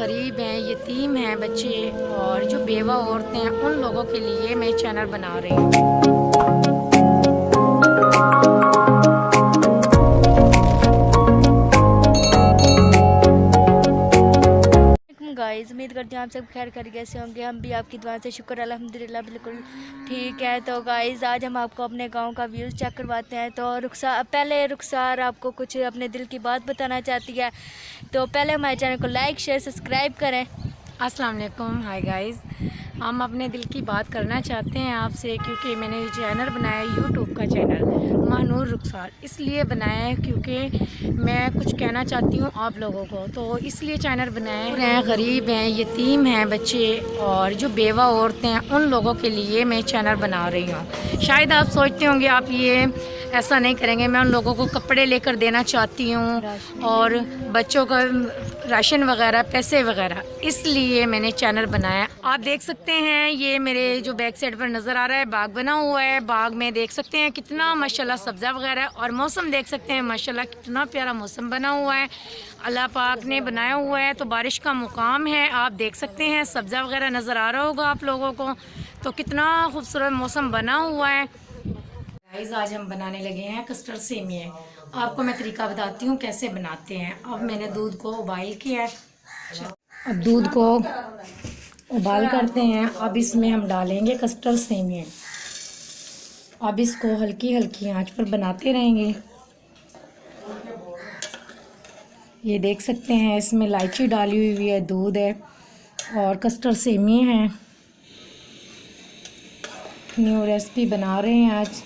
गरीब हैं, यतीम हैं बच्चे और जो बेवा औरतें हैं, उन लोगों के लिए मैं चैनल बना रही हूँ। गाइस उम्मीद करती हूँ आप सब खैर खैरियत से होंगे। हम भी आपकी दुआ से शुक्र अल्हम्दुलिल्लाह बिल्कुल ठीक है। तो गाइस आज हम आपको अपने गांव का व्यूज़ चेक करवाते हैं। तो रुखसार आपको कुछ अपने दिल की बात बताना चाहती है। तो पहले हमारे चैनल को लाइक शेयर सब्सक्राइब करें। अस्सलाम वालेकुम, हाय गाइस। हम अपने दिल की बात करना चाहते हैं आपसे, क्योंकि मैंने ये चैनल बनाया है, यूट्यूब का चैनल महानूर रुखसार, इसलिए बनाया है क्योंकि मैं कुछ कहना चाहती हूँ आप लोगों को। तो इसलिए चैनल बनाया है। गरीब हैं, यतीम हैं बच्चे और जो बेवा औरतें हैं, उन लोगों के लिए मैं चैनल बना रही हूँ। शायद आप सोचते होंगे आप ये ऐसा नहीं करेंगे, मैं उन लोगों को कपड़े लेकर देना चाहती हूँ और बच्चों का राशन वगैरह, पैसे वगैरह, इसलिए मैंने चैनल बनाया। आप देख सकते हैं ये मेरे जो बैक साइड पर नज़र आ रहा है बाग बना हुआ है। बाग में देख सकते हैं कितना माशाल्लाह सब्ज़ा वगैरह, और मौसम देख सकते हैं माशाल्लाह कितना प्यारा मौसम बना हुआ है। अल्लाह पाक ने बनाया हुआ है, तो बारिश का मुकाम है। आप देख सकते हैं सब्ज़ा वगैरह नज़र आ रहा होगा आप लोगों को, तो कितना खूबसूरत मौसम बना हुआ है। गाइस आज हम बनाने लगे हैं कस्टर्ड सेमिया। आपको मैं तरीका बताती हूँ कैसे बनाते हैं। अब मैंने दूध को उबाल किया है। अब दूध को उबाल करते हैं। अब इसमें हम डालेंगे कस्टर्ड सेमिया। अब इसको हल्की हल्की आंच पर बनाते रहेंगे। ये देख सकते हैं इसमें इलायची डाली हुई है, दूध है और कस्टर्ड सेमिया है। न्यू रेसिपी बना रहे हैं आज।